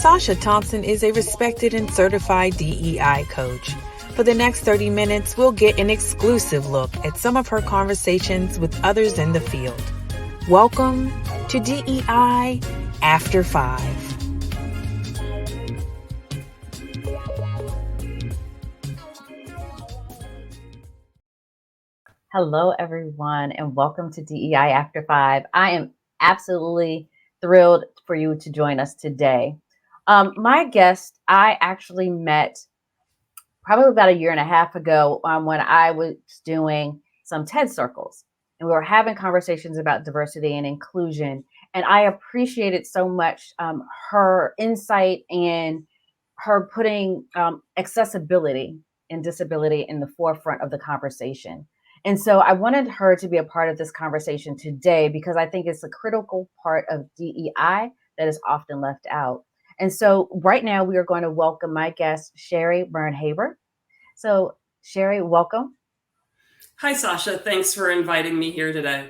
Sasha Thompson is a respected and certified DEI coach. For the next 30 minutes, we'll get an exclusive look at some of her conversations with others in the field. Welcome to DEI After 5. Hello, everyone, and welcome to DEI After 5. I am absolutely thrilled for you to join us today. My guest, I actually met probably about a year and a half ago when I was doing some TED Circles, and we were having conversations about diversity and inclusion. And I appreciated so much her insight and her putting accessibility and disability in the forefront of the conversation. And so I wanted her to be a part of this conversation today because I think it's a critical part of DEI that is often left out. And so right now we are going to welcome my guest, Vern Haber. So Sherry, welcome. Hi, Sasha. Thanks for inviting me here today.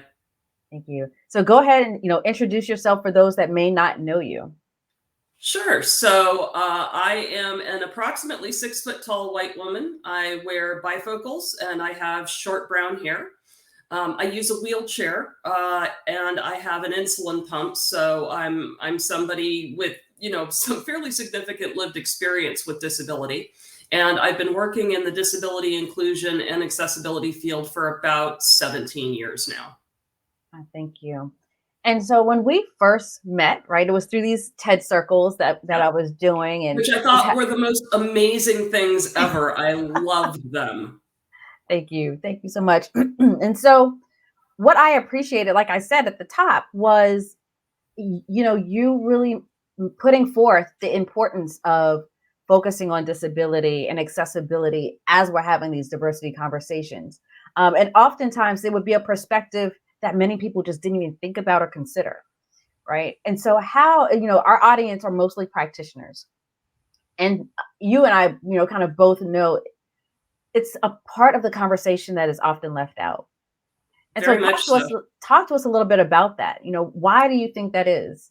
Thank you. So go ahead and introduce yourself for those that may not know you. Sure. So I am an approximately 6 foot tall white woman. I wear bifocals and I have short brown hair. I use a wheelchair and I have an insulin pump. So I'm somebody with, some fairly significant lived experience with disability. And I've been working in the disability inclusion and accessibility field for about 17 years now. Thank you. And so when we first met, right, it was through these TED Circles that I was doing. And which I thought were the most amazing things ever. I loved them. Thank you. Thank you so much. And so what I appreciated, like I said at the top, was, you really putting forth the importance of focusing on disability and accessibility as we're having these diversity conversations. And oftentimes it would be a perspective that many people just didn't even think about or consider, right? And so how, our audience are mostly practitioners. And you and I, kind of both know it's a part of the conversation that is often left out. And Very talk to us a little bit about that. Why do you think that is?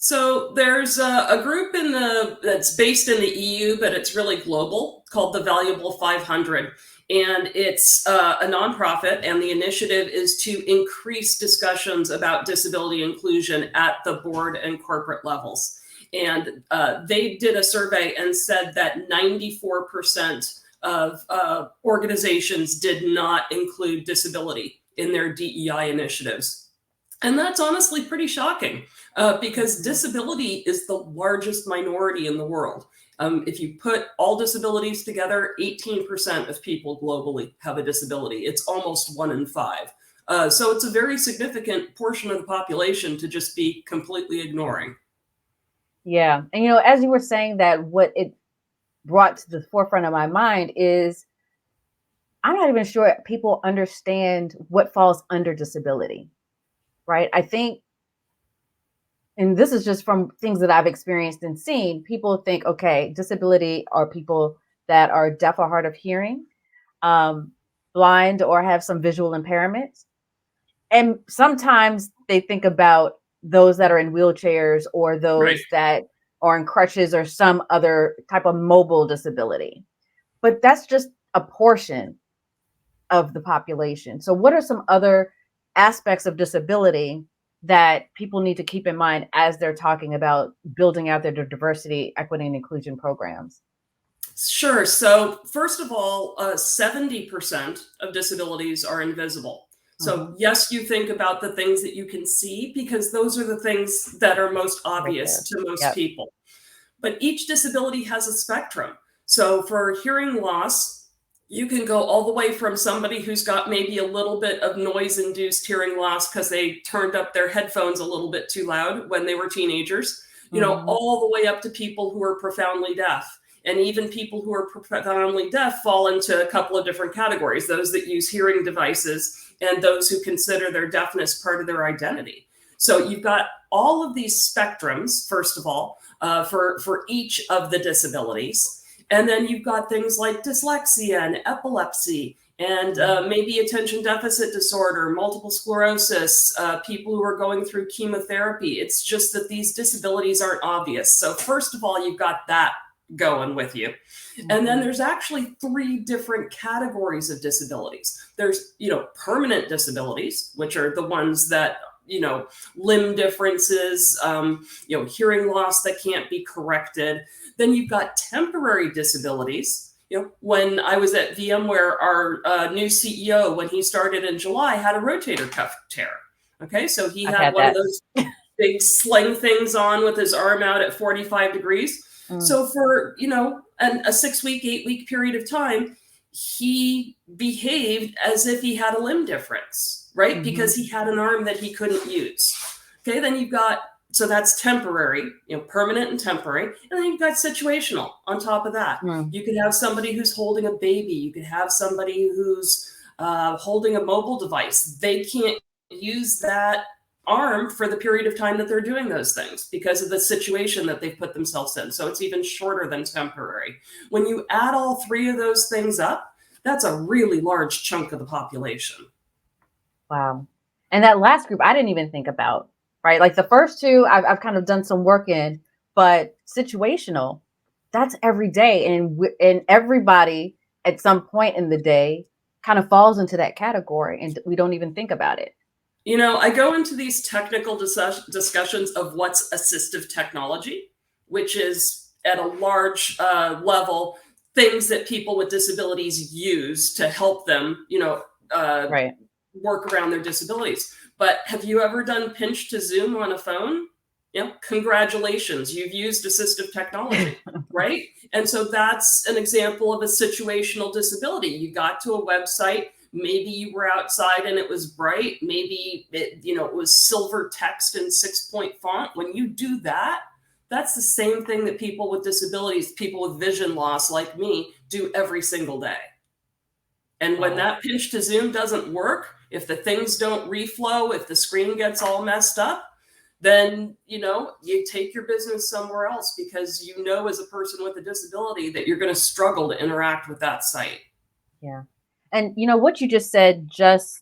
So there's a group that's based in the EU, but it's really global, called the Valuable 500. And it's a nonprofit, and the initiative is to increase discussions about disability inclusion at the board and corporate levels. And they did a survey and said that 94% of organizations did not include disability in their DEI initiatives. And that's honestly pretty shocking because disability is the largest minority in the world. If you put all disabilities together, 18% of people globally have a disability. It's almost 1 in 5. So it's a very significant portion of the population to just be completely ignoring. Yeah. And, as you were saying that, what it brought to the forefront of my mind is I'm not even sure people understand what falls under disability, right? I think, and this is just from things that I've experienced and seen, people think, okay, disability are people that are deaf or hard of hearing, blind, or have some visual impairments. And sometimes they think about those that are in wheelchairs or those that are in crutches or some other type of mobile disability. But that's just a portion of the population. So what are some other aspects of disability that people need to keep in mind as they're talking about building out their diversity, equity, and inclusion programs? Sure. So first of all, 70% of disabilities are invisible. So yes, you think about the things that you can see because those are the things that are most obvious to most people. But each disability has a spectrum. So for hearing loss, you can go all the way from somebody who's got maybe a little bit of noise-induced hearing loss because they turned up their headphones a little bit too loud when they were teenagers, all the way up to people who are profoundly deaf. And even people who are profoundly deaf fall into a couple of different categories, those that use hearing devices and those who consider their deafness part of their identity. So you've got all of these spectrums, first of all, for each of the disabilities. And then you've got things like dyslexia and epilepsy and maybe attention deficit disorder, multiple sclerosis, people who are going through chemotherapy. It's just that these disabilities aren't obvious. So first of all, you've got that going with you. And then there's actually 3 different categories of disabilities. There's, permanent disabilities, which are the ones that, limb differences, hearing loss that can't be corrected. Then you've got temporary disabilities. When I was at VMware, our new CEO, when he started in July, had a rotator cuff tear. Okay, so he had one of those big sling things on with his arm out at 45 degrees. So for, a 6-week, 8-week period of time, he behaved as if he had a limb difference, right? Because he had an arm that he couldn't use. Okay, then you've got, so that's temporary, permanent and temporary. And then you've got situational on top of that. You could have somebody who's holding a baby. You could have somebody who's holding a mobile device. They can't use that arm for the period of time that they're doing those things because of the situation that they've put themselves in. So it's even shorter than temporary. When you add all 3 of those things up, that's a really large chunk of the population. Wow. And that last group, I didn't even think about, right? Like the first 2, I've kind of done some work in, but situational, that's every day. And everybody at some point in the day kind of falls into that category and we don't even think about it. I go into these technical discussions of what's assistive technology, which is at a large level, things that people with disabilities use to help them, work around their disabilities. But have you ever done pinch to zoom on a phone? Congratulations, you've used assistive technology, right? And so that's an example of a situational disability. You got to a website, maybe you were outside and it was bright, maybe it was silver text in 6-point font. When you do that, that's the same thing that people with disabilities, people with vision loss like me, do every single day. And when that pinch to zoom doesn't work, if the things don't reflow, if the screen gets all messed up, then, you take your business somewhere else because as a person with a disability that you're going to struggle to interact with that site. Yeah. And what you just said just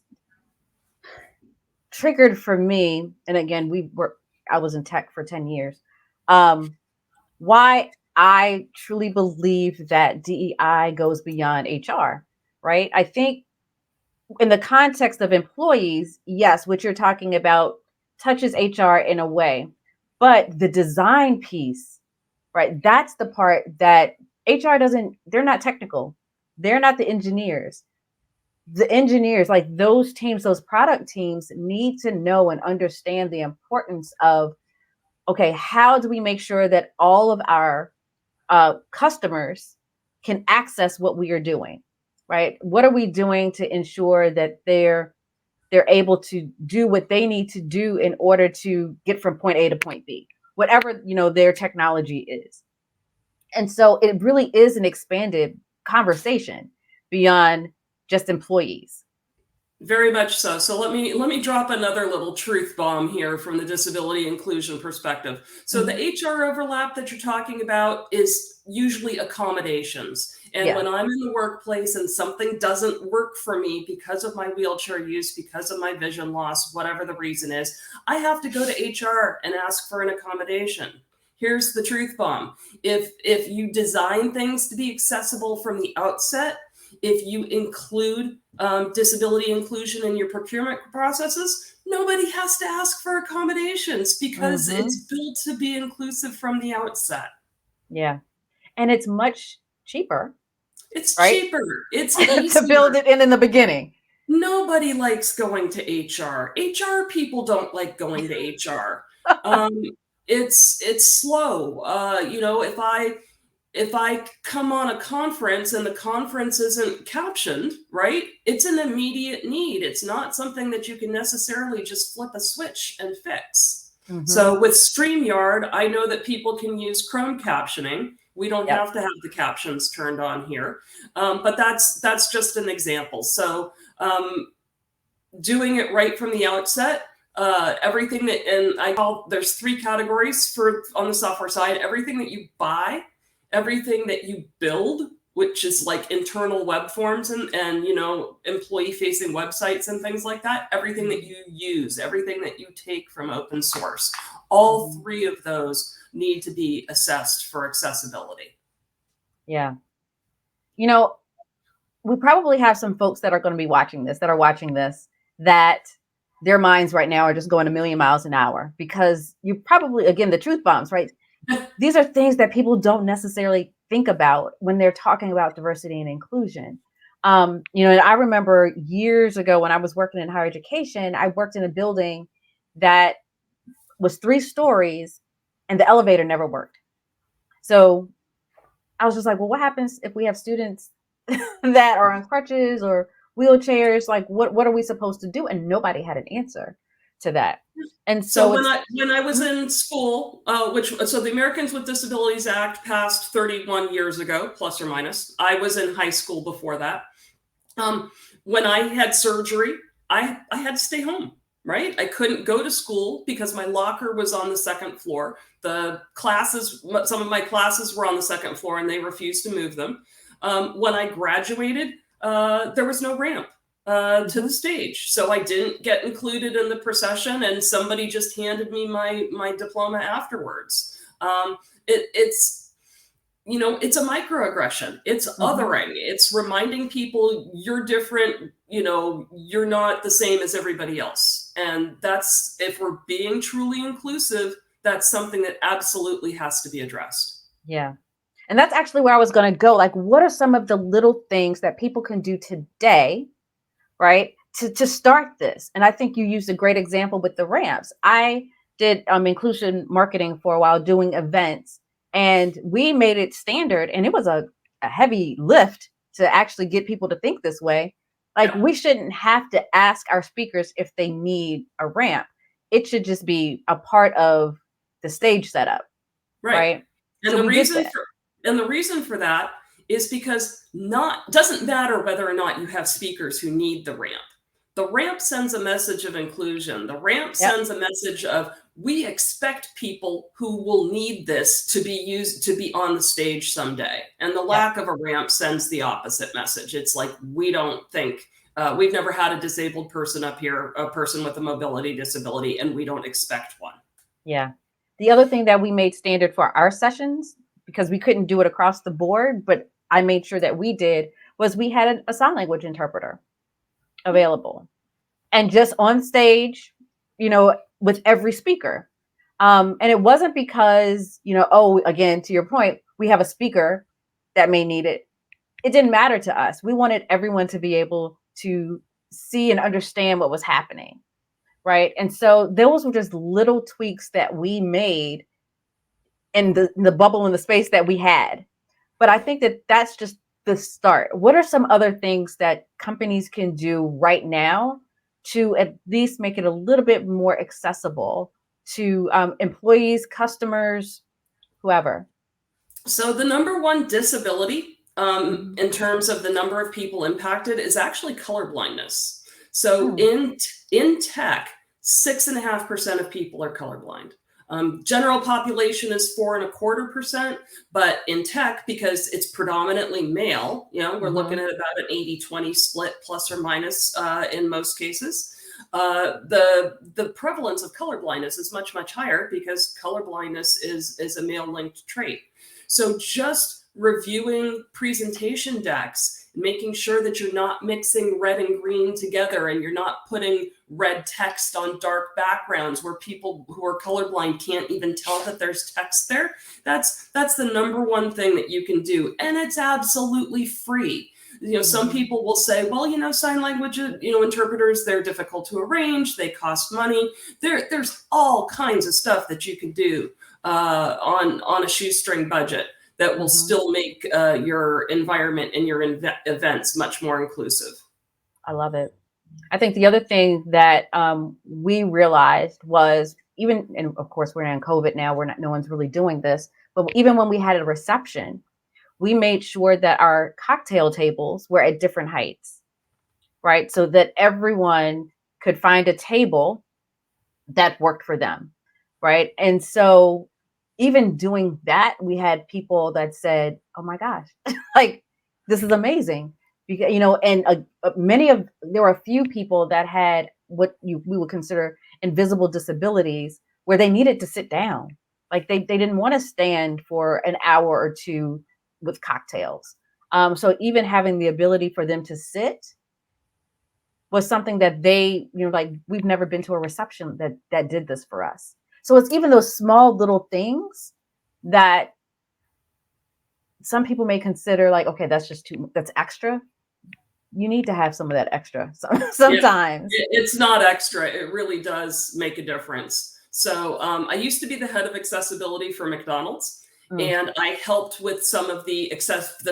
triggered for me. And again, I was in tech for 10 years. Why I truly believe that DEI goes beyond HR, right? I think in the context of employees, yes, what you're talking about touches HR in a way, but the design piece, right? That's the part that HR they're not technical. They're not the engineers. The engineers, like those teams, those product teams need to know and understand the importance of, okay, how do we make sure that all of our customers can access what we are doing, right? What are we doing to ensure that they're able to do what they need to do in order to get from point A to point B, whatever, their technology is. And so it really is an expanded conversation beyond just employees. Very much so. So let me drop another little truth bomb here from the disability inclusion perspective. So the HR overlap that you're talking about is usually accommodations. And when I'm in the workplace and something doesn't work for me because of my wheelchair use, because of my vision loss, whatever the reason is, I have to go to HR and ask for an accommodation. Here's the truth bomb. If you design things to be accessible from the outset, if you include disability inclusion in your procurement processes, nobody has to ask for accommodations because it's built to be inclusive from the outset. Yeah. And it's much cheaper. It's cheaper. It's easier to build it in the beginning. Nobody likes going to HR. HR people don't like going to HR. It's slow. If I come on a conference and the conference isn't captioned, right, it's an immediate need. It's not something that you can necessarily just flip a switch and fix. So with StreamYard, I know that people can use Chrome captioning. We don't have to have the captions turned on here. But that's just an example. So doing it right from the outset, everything that, and there's 3 categories on the software side: everything that you buy, everything that you build, which is like internal web forms and you know, employee facing websites and things like that, everything that you use, everything that you take from open source, all three of those need to be assessed for accessibility. Yeah. You know, we probably have some folks that are going to be watching this, that their minds right now are just going a million miles an hour, because you probably, again, the truth bombs, right? These are things that people don't necessarily think about when they're talking about diversity and inclusion. You know, and I remember years ago when I was working in higher education, I worked in a building that was 3 stories and the elevator never worked. So I was just like, well, what happens if we have students that are on crutches or wheelchairs? Like, what are we supposed to do? And nobody had an answer to that. And So so it's when I was in school, so the Americans with Disabilities Act passed 31 years ago, plus or minus. I was in high school before that. When I had surgery, I had to stay home, right? I couldn't go to school because my locker was on the second floor. The classes, some of my classes were on the second floor and they refused to move them. When I graduated, there was no ramp to the stage. So I didn't get included in the procession and somebody just handed me my diploma afterwards. It's, you know, it's a microaggression. It's othering. It's reminding people you're different. You know, you're not the same as everybody else. And that's, if we're being truly inclusive, that's something that absolutely has to be addressed. Yeah. And that's actually where I was going to go. Like, what are some of the little things that people can do today, right, to start this? And I think you used a great example with the ramps. I did inclusion marketing for a while, doing events, and we made it standard. And it was a heavy lift to actually get people to think this way. Like, we shouldn't have to ask our speakers if they need a ramp. It should just be a part of the stage setup, right? And So the reason for that is because doesn't matter whether or not you have speakers who need the ramp. The ramp sends a message of inclusion. The ramp sends a message of, we expect people who will need this to be on the stage someday. And the lack of a ramp sends the opposite message. It's like, we don't think, we've never had a disabled person up here, a person with a mobility disability, and we don't expect one. Yeah. The other thing that we made standard for our sessions, because we couldn't do it across the board, but I made sure that we did, was we had a sign language interpreter available and just on stage, you know, with every speaker. And it wasn't because, you know, oh, again, to your point, we have a speaker that may need it. It didn't matter to us. We wanted everyone to be able to see and understand what was happening. Right. And so those were just little tweaks that we made in the bubble, in the space that we had. But I think that that's just the start. What are some other things that companies can do right now to at least make it a little bit more accessible to employees, customers, whoever? So the number one disability in terms of the number of people impacted is actually color blindness. So in tech, 6.5% of people are colorblind. General population is 4.25%, but in tech, because it's predominantly male, you know, we're looking at about an 80-20 split, plus or minus in most cases. The prevalence of colorblindness is much, much higher because colorblindness is a male-linked trait. So just reviewing presentation decks, making sure that you're not mixing red and green together and you're not putting red text on dark backgrounds where people who are colorblind can't even tell that there's text there. That's the number one thing that you can do. And it's absolutely free. You know, some people will say, well, you know, sign language, you know, interpreters, they're difficult to arrange. They cost money. There's all kinds of stuff that you can do on a shoestring budget that will still make your environment and your events much more inclusive. I love it. I think the other thing that we realized was, even, and of course we're in COVID now, no one's really doing this, but even when we had a reception, we made sure that our cocktail tables were at different heights, right? So that everyone could find a table that worked for them, right? And so even doing that, we had people that said, oh my gosh, like, this is amazing. Because, and there were a few people that had what we would consider invisible disabilities where they needed to sit down. Like they didn't want to stand for an hour or two with cocktails. So even having the ability for them to sit was something that they, like we've never been to a reception that did this for us. So it's even those small little things that some people may consider like, okay, that's extra. You need to have some of that extra sometimes. It's not extra. It really does make a difference. So I used to be the head of accessibility for McDonald's, and I helped with some of the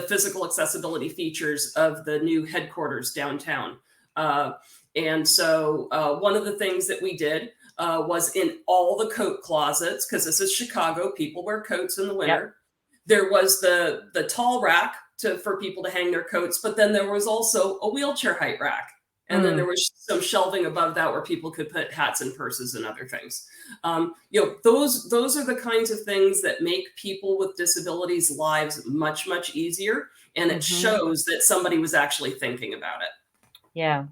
physical accessibility features of the new headquarters downtown. And so one of the things that we did was in all the coat closets, because this is Chicago, people wear coats in the winter. Yep. There was the tall rack for people to hang their coats, but then there was also a wheelchair height rack. And then there was some shelving above that where people could put hats and purses and other things. Those are the kinds of things that make people with disabilities' lives much, much easier. And it shows that somebody was actually thinking about it. Yeah.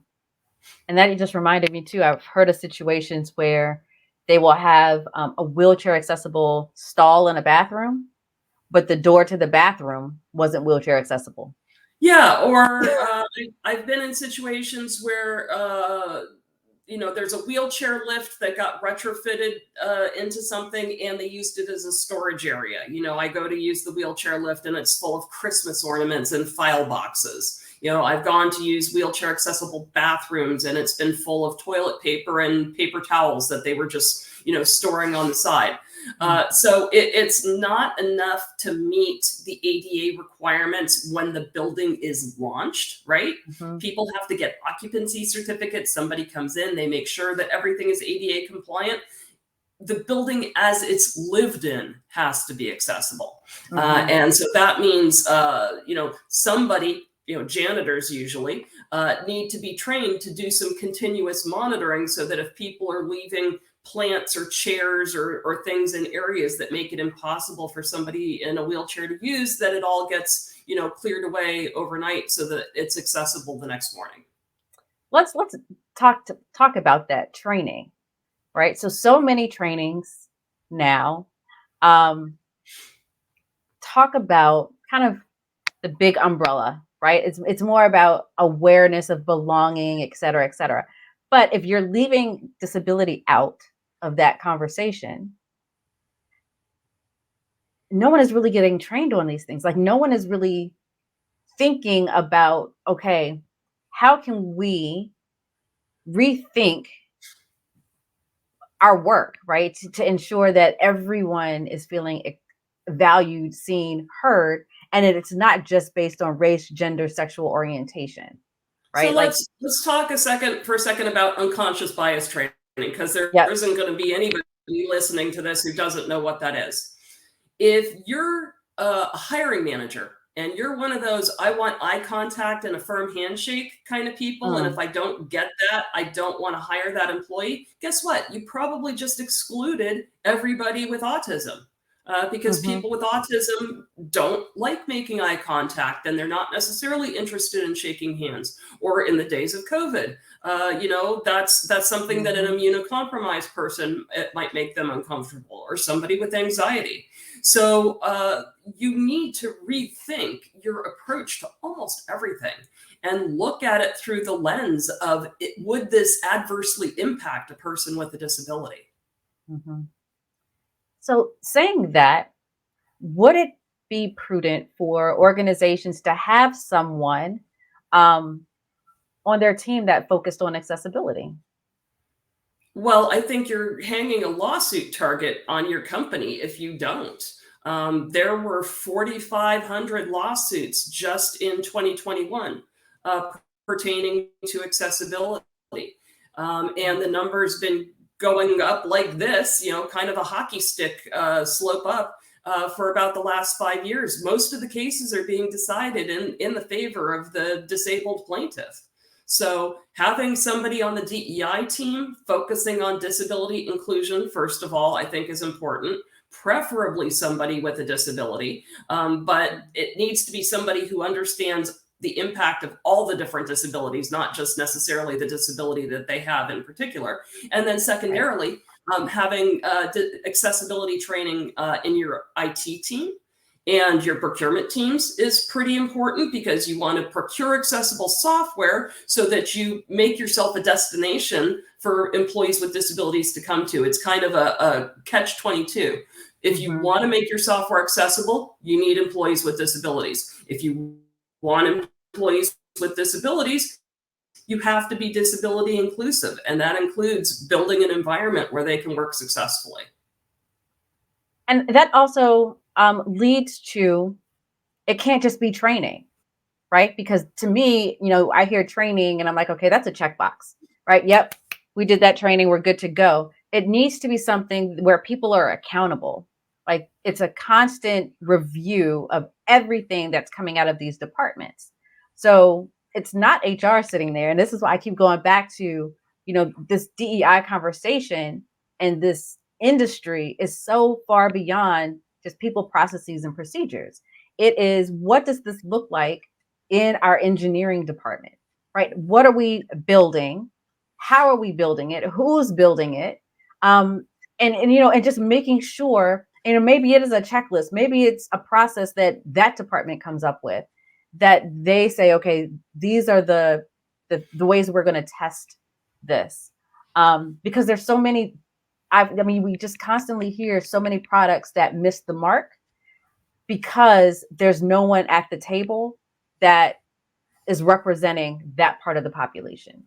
And that just reminded me too, I've heard of situations where they will have a wheelchair accessible stall in a bathroom, but the door to the bathroom wasn't wheelchair accessible. Yeah, or I've been in situations where, there's a wheelchair lift that got retrofitted into something and they used it as a storage area. I go to use the wheelchair lift and it's full of Christmas ornaments and file boxes. I've gone to use wheelchair accessible bathrooms and it's been full of toilet paper and paper towels that they were just, storing on the side. So it's not enough to meet the ADA requirements when the building is launched, right? People have to get occupancy certificates. Somebody comes in, they make sure that everything is ADA compliant. The building as it's lived in has to be accessible. And so that means, somebody, janitors usually need to be trained to do some continuous monitoring so that if people are leaving plants or chairs or things in areas that make it impossible for somebody in a wheelchair to use, that it all gets, cleared away overnight so that it's accessible the next morning. Let's talk about that training, right? So many trainings now. Talk about kind of the big umbrella, right? It's more about awareness of belonging, et cetera, et cetera. But if you're leaving disability out of that conversation, no one is really getting trained on these things. Like no one is really thinking about, okay, how can we rethink our work, right? To ensure that everyone is feeling valued, seen, heard, and that it's not just based on race, gender, sexual orientation, right? So let's talk for a second about unconscious bias training, because there isn't going to be anybody listening to this who doesn't know what that is. If you're a hiring manager and you're one of those, I want eye contact and a firm handshake kind of people, and if I don't get that, I don't want to hire that employee, guess what? You probably just excluded everybody with autism. Because people with autism don't like making eye contact and they're not necessarily interested in shaking hands. Or in the days of COVID, that's something that an immunocompromised person, it might make them uncomfortable, or somebody with anxiety. So you need to rethink your approach to almost everything and look at it through the lens of, would this adversely impact a person with a disability? So saying that, would it be prudent for organizations to have someone on their team that focused on accessibility? Well, I think you're hanging a lawsuit target on your company if you don't. There were 4,500 lawsuits just in 2021 pertaining to accessibility. And the number's been going up like this, kind of a hockey stick slope up for about the last 5 years. Most of the cases are being decided in the favor of the disabled plaintiff. So having somebody on the DEI team focusing on disability inclusion, first of all, I think is important. preferably somebody with a disability, but it needs to be somebody who understands the impact of all the different disabilities, not just necessarily the disability that they have in particular. And then secondarily, having accessibility training in your IT team and your procurement teams is pretty important, because you want to procure accessible software so that you make yourself a destination for employees with disabilities to come to. It's kind of a catch-22. If you want to make your software accessible, you need employees with disabilities. If you want employees with disabilities, you have to be disability inclusive, and that includes building an environment where they can work successfully. And that also leads to, it can't just be training, right? Because to me, I hear training and I'm like, okay, that's a checkbox, right? Yep, we did that training, we're good to go. It needs to be something where people are accountable. Like, it's a constant review of everything that's coming out of these departments. So it's not HR sitting there. And this is why I keep going back to, this DEI conversation, and this industry is so far beyond just people, processes, and procedures. It is, what does this look like in our engineering department, right? What are we building? How are we building it? Who's building it? And just making sure, maybe it is a checklist, maybe it's a process that department comes up with, that they say, okay, these are the ways we're going to test this. Because there's so many, we just constantly hear so many products that miss the mark because there's no one at the table that is representing that part of the population.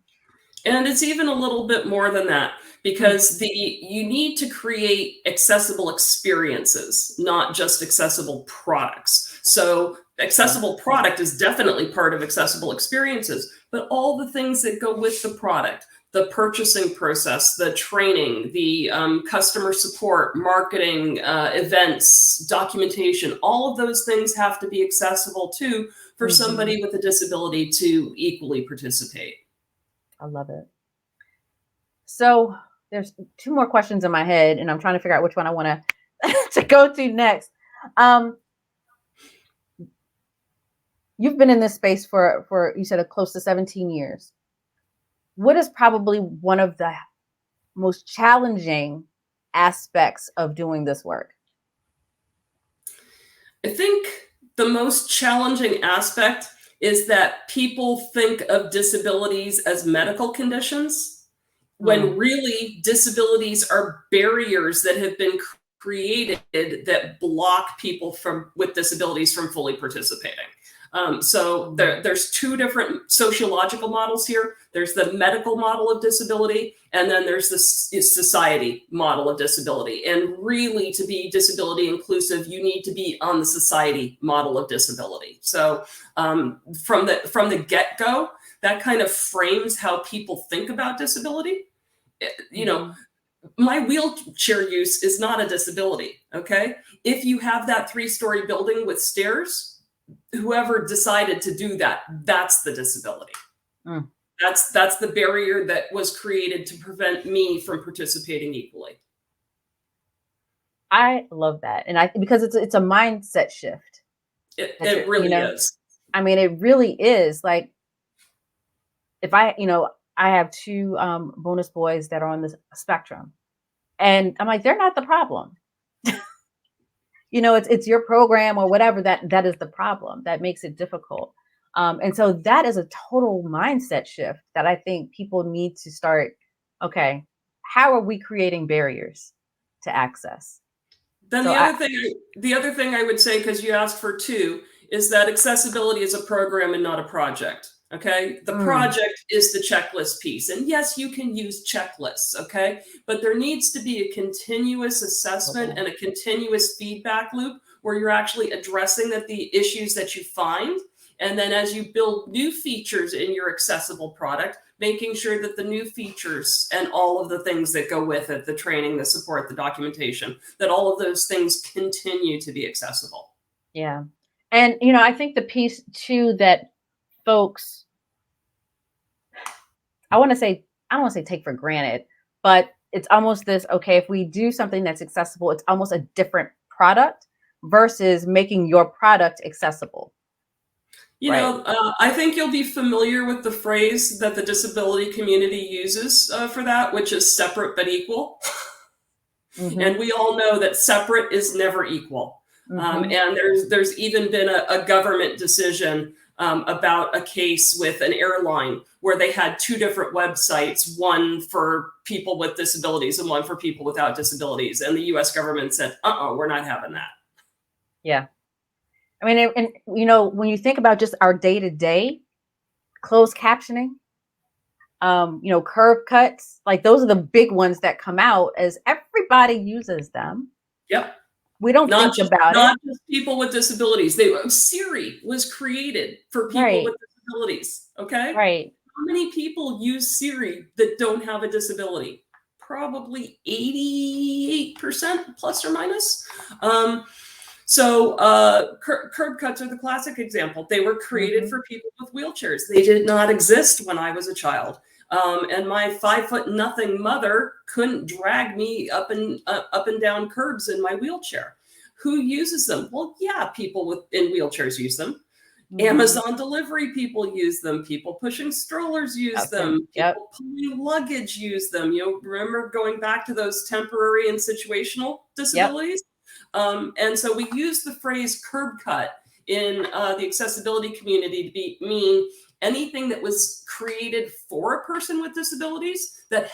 And it's even a little bit more than that, because you need to create accessible experiences, not just accessible products. So accessible product is definitely part of accessible experiences, but all the things that go with the product, the purchasing process, the training, the customer support, marketing, events, documentation, all of those things have to be accessible too, for somebody with a disability to equally participate. I love it. So there's two more questions in my head, and I'm trying to figure out which one I want to go to next. You've been in this space for you said close to 17 years. What is probably one of the most challenging aspects of doing this work? I think the most challenging aspect is that people think of disabilities as medical conditions, when really disabilities are barriers that have been created that block people with disabilities from fully participating. So there's two different sociological models here. There's the medical model of disability, and then there's the society model of disability. And really, to be disability inclusive, you need to be on the society model of disability. So from the get-go, that kind of frames how people think about disability. My wheelchair use is not a disability, okay? If you have that 3-story building with stairs, whoever decided to do that, that's the disability. That's the barrier that was created to prevent me from participating equally. I love that. And because it's a mindset shift. It really is. I mean, it really is. Like, if I have 2 bonus boys that are on the spectrum, and I'm like, they're not the problem. It's your program or whatever that is the problem that makes it difficult. And so that is a total mindset shift that I think people need to start. Okay, how are we creating barriers to access? Then the other thing I would say, because you asked for 2, is that accessibility is a program and not a project. Okay. The project is the checklist piece. And yes, you can use checklists. Okay. But there needs to be a continuous assessment and a continuous feedback loop where you're actually addressing the issues that you find. And then as you build new features in your accessible product, making sure that the new features and all of the things that go with it, the training, the support, the documentation, that all of those things continue to be accessible. Yeah. And, I think the piece too that folks, I don't want to say take for granted, but it's almost this, okay, if we do something that's accessible, it's almost a different product versus making your product accessible. Right. I think you'll be familiar with the phrase that the disability community uses for that, which is separate but equal. Mm-hmm. And we all know that separate is never equal. Mm-hmm. And there's even been a government decision about a case with an airline where they had two different websites, one for people with disabilities and one for people without disabilities. And the US government said, we're not having that. Yeah. I mean, and when you think about just our day-to-day closed captioning, curve cuts, like those are the big ones that come out as everybody uses them. Yep. We don't think about it. Not just people with disabilities. Siri was created for people with disabilities. Okay. Right. How many people use Siri that don't have a disability? Probably 88% plus or minus. So curb cuts are the classic example. They were created for people with wheelchairs. They did not exist when I was a child. And my 5'0" mother couldn't drag me up and down curbs in my wheelchair. Who uses them? Well, yeah, people in wheelchairs use them. Amazon delivery people use them. People pushing strollers use them. People pulling luggage use them. Remember going back to those temporary and situational disabilities? And so we use the phrase curb cut in the accessibility community to mean anything that was created for a person with disabilities that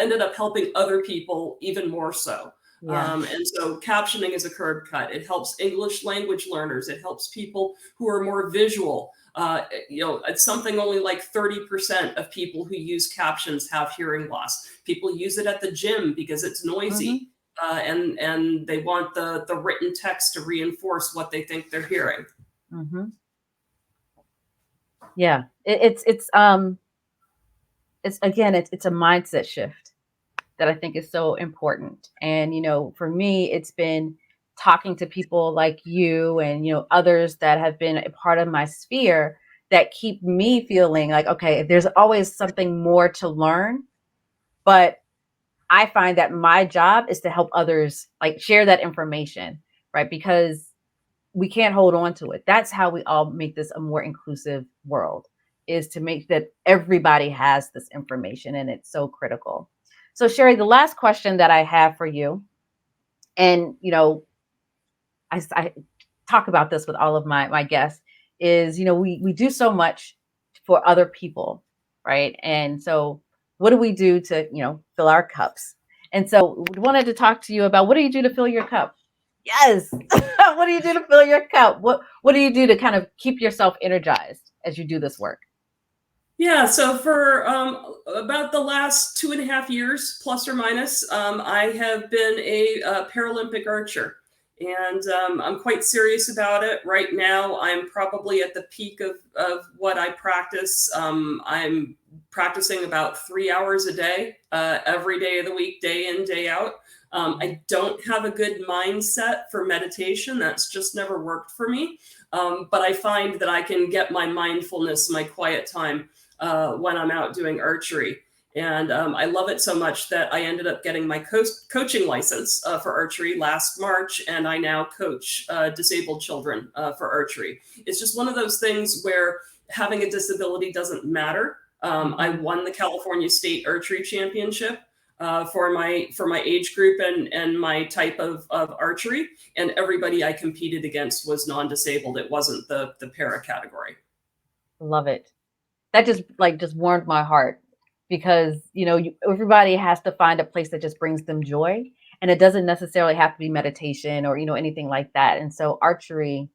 ended up helping other people even more so. Yeah. And so captioning is a curb cut. It helps English language learners. It helps people who are more visual. It's something only like 30% of people who use captions have hearing loss. People use it at the gym because it's noisy. And they want the written text to reinforce what they think they're hearing. Mm-hmm. Yeah, it's a mindset shift that I think is so important. And for me, it's been talking to people like you and others that have been a part of my sphere that keep me feeling like, okay, there's always something more to learn, but I find that my job is to help others like share that information, right? Because we can't hold on to it. That's how we all make this a more inclusive world, is to make that everybody has this information, and it's so critical. So Sherry, the last question that I have for you, and I talk about this with all of my guests, is we do so much for other people, right? And so what do we do to fill our cups? And so we wanted to talk to you about, what do you do to fill your cup? Yes. What do you do to fill your cup? What do you do to kind of keep yourself energized as you do this work? Yeah, so for about the last 2.5 years, plus or minus, I have been a Paralympic archer. And I'm quite serious about it. Right now, I'm probably at the peak of what I practice. I'm practicing about 3 hours a day, every day of the week, day in, day out. I don't have a good mindset for meditation. That's just never worked for me. But I find that I can get my mindfulness, my quiet time when I'm out doing archery. And I love it so much that I ended up getting my coaching license for archery last March, and I now coach disabled children for archery. It's just one of those things where having a disability doesn't matter. I won the California State Archery Championship for my age group and my type of archery, and everybody I competed against was non-disabled. It wasn't the para category. Love it. That just warmed my heart, because everybody has to find a place that just brings them joy, and it doesn't necessarily have to be meditation or anything like that. And so archery,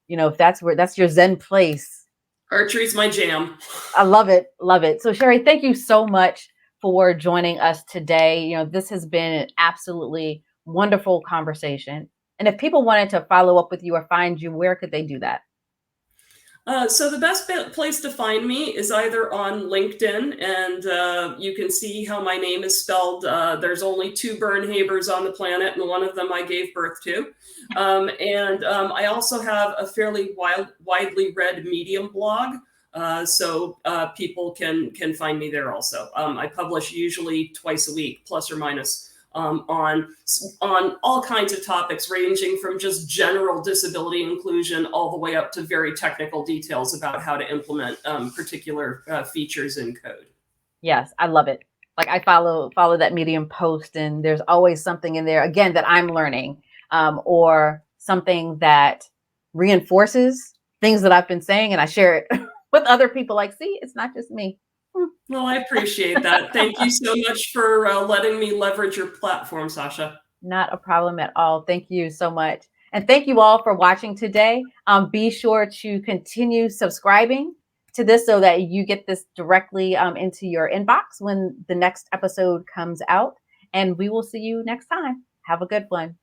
if that's your Zen place, archery's my jam. I love it. So Sherry, thank you so much for joining us today. This has been an absolutely wonderful conversation. And if people wanted to follow up with you or find you, where could they do that? So the best place to find me is either on LinkedIn, and you can see how my name is spelled. There's only 2 Vern Habers on the planet, and one of them I gave birth to. And I also have a fairly widely read Medium blog So people can find me there also. I publish usually twice a week, plus or minus, on all kinds of topics, ranging from just general disability inclusion all the way up to very technical details about how to implement particular features in code. Yes, I love it. Like I follow that Medium post, and there's always something in there again that I'm learning, or something that reinforces things that I've been saying, and I share it with other people. Like, see, it's not just me. Well, I appreciate that. Thank you so much for letting me leverage your platform, Sasha. Not a problem at all. Thank you so much. And thank you all for watching today. Be sure to continue subscribing to this so that you get this directly into your inbox when the next episode comes out. And we will see you next time. Have a good one.